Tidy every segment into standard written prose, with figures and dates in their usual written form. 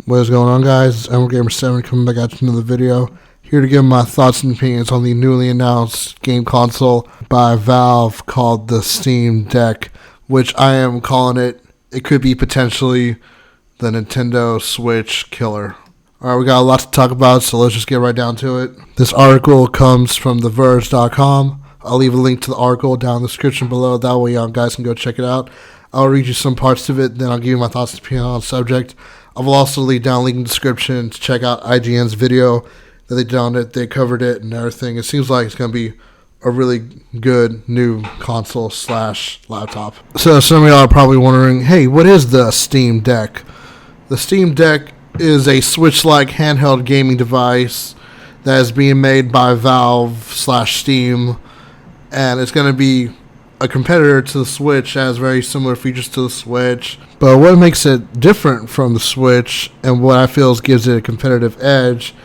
What is going on, guys? It's EmeraldGamer7 coming back at you with another video. Here to give my thoughts and opinions on the newly announced game console by Valve called the Steam Deck, which I am calling it could be potentially the Nintendo Switch killer. Alright, we got a lot to talk about, so let's just get right down to it. This article comes from TheVerge.com. I'll leave a link to the article down in the description below. That way you guys can go check it out. I'll read you some parts of it, then I'll give you my thoughts and opinions on the subject. I will also leave down a link in the description to check out IGN's video that they did on it. They covered it and everything. It seems like it's going to be a really good new console / laptop. So some of y'all are probably wondering, hey, what is the Steam Deck? The Steam Deck is a Switch-like handheld gaming device that is being made by Valve / Steam, and it's going to be a competitor to the Switch. Has very similar features to the Switch, but what makes it different from the Switch and what I feel gives it a competitive edge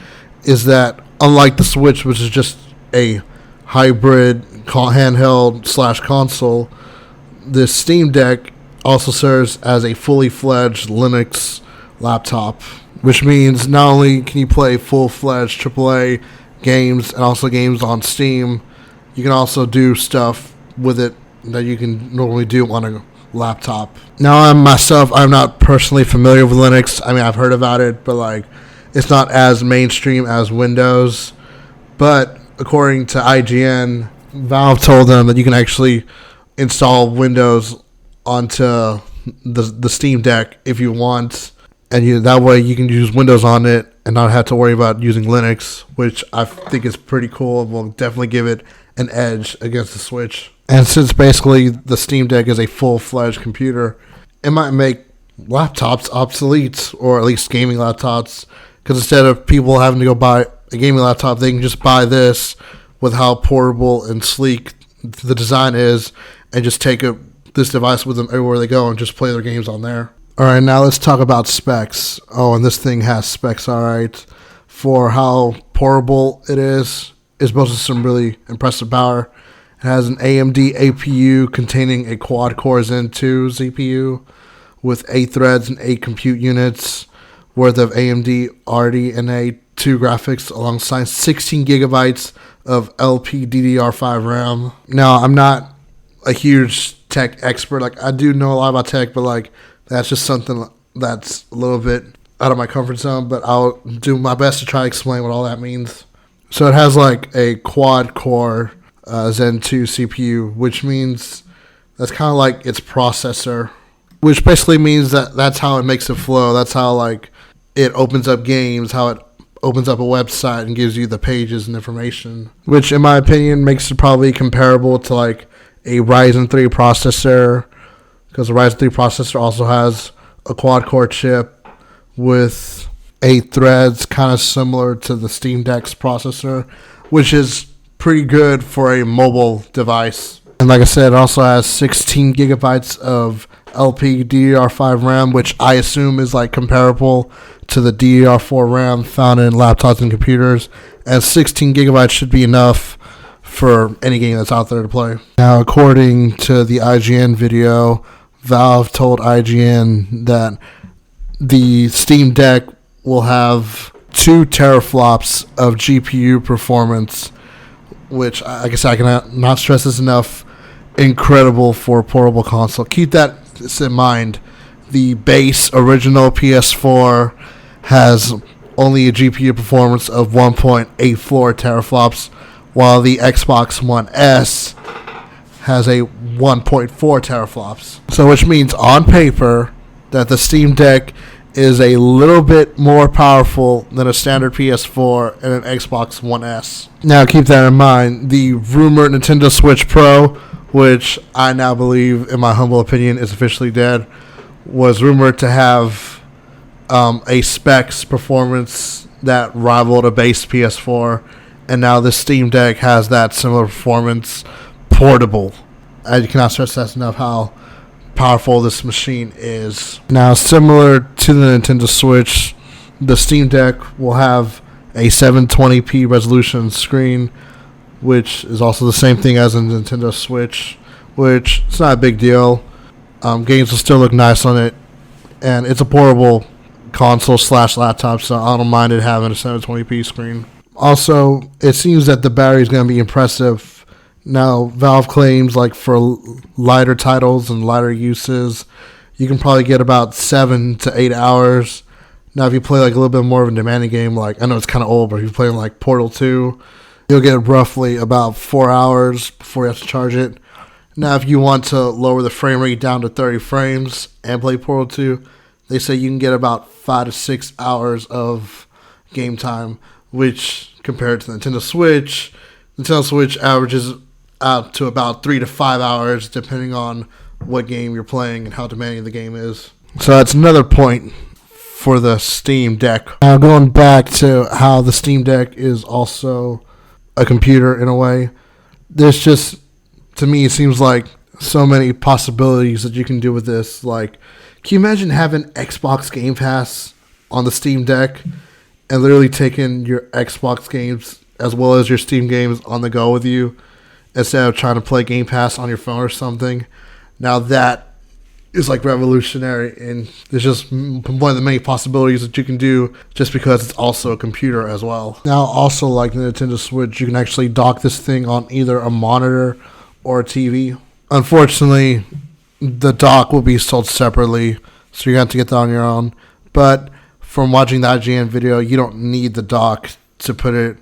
is that unlike the Switch, which is just a hybrid handheld / console, this Steam Deck also serves as a fully fledged Linux laptop, which means not only can you play full-fledged AAA games and also games on Steam, you can also do stuff with it that you can normally do on a laptop. Now, I'm not personally familiar with Linux. I mean, I've heard about it, but it's not as mainstream as Windows. But according to IGN, Valve told them that you can actually install Windows onto the Steam Deck if you want, and that way you can use Windows on it and not have to worry about using Linux, which I think is pretty cool and will definitely give it an edge against the Switch. And since basically the Steam Deck is a full-fledged computer, it might make laptops obsolete, or at least gaming laptops, because instead of people having to go buy a gaming laptop, they can just buy this with how portable and sleek the design is and just take this device with them everywhere they go and just play their games on there. Alright, now let's talk about specs. Oh, and this thing has specs, alright. For how portable it is, it's boasting some really impressive power. It has an AMD APU containing a quad-core Zen 2 CPU with 8 threads and 8 compute units worth of AMD RDNA 2 graphics alongside 16 gigabytes of LPDDR5 RAM. Now, I'm not a huge tech expert. I do know a lot about tech, but that's just something that's a little bit out of my comfort zone, but I'll do my best to try to explain what all that means. So it has a quad-core Zen 2 CPU, which means that's kind of like its processor, which basically means that's how it makes it flow. That's how it opens up games, how it opens up a website and gives you the pages and information, which in my opinion makes it probably comparable to a Ryzen 3 processor, because the Ryzen 3 processor also has a quad-core chip with 8 threads, kind of similar to the Steam Deck's processor, which is pretty good for a mobile device. And like I said, it also has 16 gigabytes of LPDDR5 RAM, which I assume is comparable to the DDR4 RAM found in laptops and computers. And 16 gigabytes should be enough for any game that's out there to play. Now, according to the IGN video, Valve told IGN that the Steam Deck will have 2 teraflops of GPU performance, which I guess I cannot stress this enough, incredible for a portable console. Keep that in mind. The base original PS4 has only a GPU performance of 1.84 teraflops, while the Xbox One S has a 1.4 teraflops. So which means on paper that the Steam Deck is a little bit more powerful than a standard PS4 and an Xbox One S. Now keep that in mind. The rumored Nintendo Switch Pro, which I now believe, in my humble opinion, is officially dead, was rumored to have a specs performance that rivaled a base PS4, and now the Steam Deck has that similar performance, portable. I cannot stress that enough how powerful this machine is. Now, similar to the Nintendo Switch, the Steam Deck will have a 720p resolution screen, which is also the same thing as a Nintendo Switch, which it's not a big deal. Games will still look nice on it, and it's a portable console slash laptop, so I don't mind it having a 720p screen. Also, it seems that the battery is going to be impressive. Now, Valve claims like for lighter titles and lighter uses, you can probably get about 7 to 8 hours. Now, if you play like a little bit more of a demanding game, like I know it's kind of old, but if you're playing like Portal 2, you'll get roughly about 4 hours before you have to charge it. Now, if you want to lower the frame rate down to 30 frames and play Portal 2, they say you can get about 5 to 6 hours of game time, which compared to the Nintendo Switch averages out to about 3 to 5 hours, depending on what game you're playing and how demanding the game is. So that's another point for the Steam Deck. Now, going back to how the Steam Deck is also a computer in a way, there's just, to me, it seems like so many possibilities that you can do with this. Like, can you imagine having Xbox Game Pass on the Steam Deck and literally taking your Xbox games as well as your Steam games on the go with you instead of trying to play Game Pass on your phone or something? Now that is like revolutionary, and it's just one of the many possibilities that you can do just because it's also a computer as well. Now, also like the Nintendo Switch, you can actually dock this thing on either a monitor or a TV. Unfortunately, the dock will be sold separately, so you're going to have to get that on your own. But from watching the IGN video, you don't need the dock to put it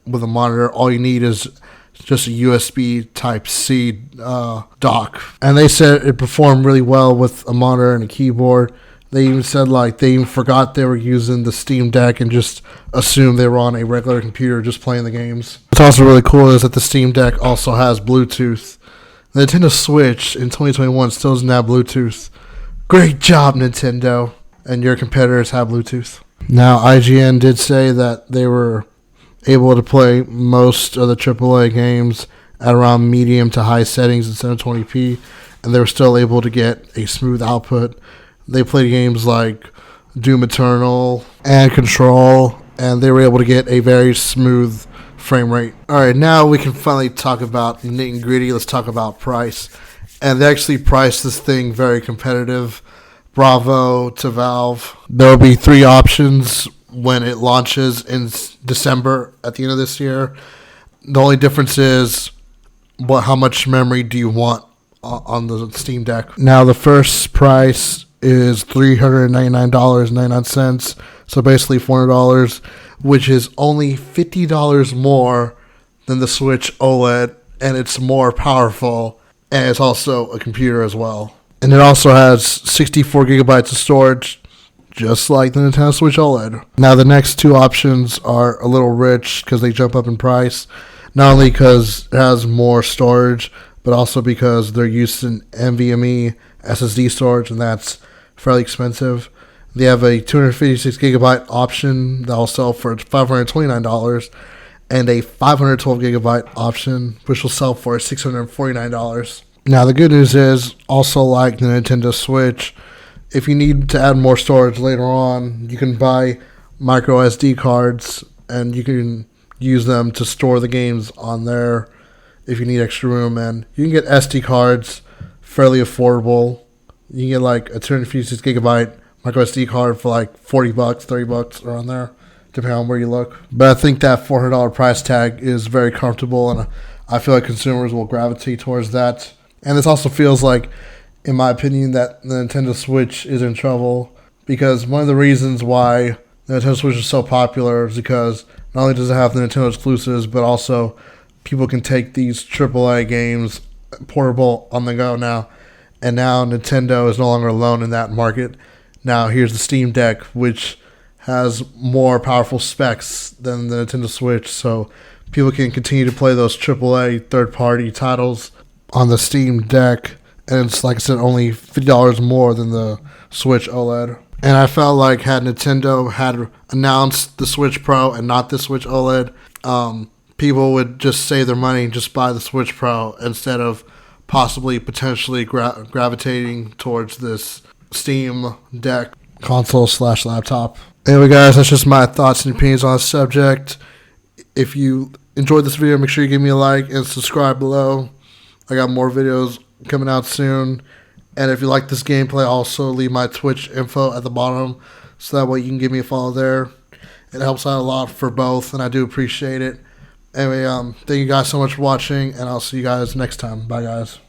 with a monitor. All you need is just a USB Type-C dock. And they said it performed really well with a monitor and a keyboard. They even said like they even forgot they were using the Steam Deck and just assumed they were on a regular computer just playing the games. What's also really cool is that the Steam Deck also has Bluetooth. The Nintendo Switch in 2021 still doesn't have Bluetooth. Great job, Nintendo. And your competitors have Bluetooth. Now, IGN did say that they were able to play most of the AAA games at around medium to high settings in 720p, and they were still able to get a smooth output. They played games like Doom Eternal and Control, and they were able to get a very smooth frame rate. Alright, now we can finally talk about nitty and gritty. Let's talk about price. And they actually priced this thing very competitive. Bravo to Valve. There will be 3 options when it launches in December at the end of this year. The only difference is how much memory do you want on the Steam Deck. Now, the first price is $399.99, so basically $400, which is only $50 more than the Switch OLED, and it's more powerful, and it's also a computer as well. And it also has 64 gigabytes of storage, just like the Nintendo Switch OLED. Now, the next 2 options are a little rich because they jump up in price, not only because it has more storage, but also because they're using NVMe SSD storage, and that's fairly expensive. They have a 256 gigabyte option that will sell for $529, and a 512 gigabyte option, which will sell for $649. Now, the good news is, also like the Nintendo Switch, if you need to add more storage later on, you can buy micro SD cards, and you can use them to store the games on there if you need extra room. And you can get SD cards fairly affordable. You can get like a 256 gigabyte micro SD card for like $40, $30 around there, depending on where you look. But I think that $400 price tag is very comfortable, and I feel like consumers will gravitate towards that. And this also feels like, in my opinion, that the Nintendo Switch is in trouble, because one of the reasons why the Nintendo Switch is so popular is because not only does it have the Nintendo exclusives, but also people can take these AAA games portable on the go now. And now Nintendo is no longer alone in that market. Now here's the Steam Deck, which has more powerful specs than the Nintendo Switch, so people can continue to play those AAA third-party titles on the Steam Deck. And it's, like I said, only $50 more than the Switch OLED. And I felt like had Nintendo had announced the Switch Pro and not the Switch OLED, people would just save their money and just buy the Switch Pro instead of potentially gravitating towards this Steam Deck console / laptop. Anyway, guys, that's just my thoughts and opinions on the subject. If you enjoyed this video, make sure you give me a like and subscribe below. I got more videos coming out soon. And if you like this gameplay, also leave my Twitch info at the bottom so that way you can give me a follow there. It helps out a lot for both, and I do appreciate it. Anyway, thank you guys so much for watching, and I'll see you guys next time. Bye, guys.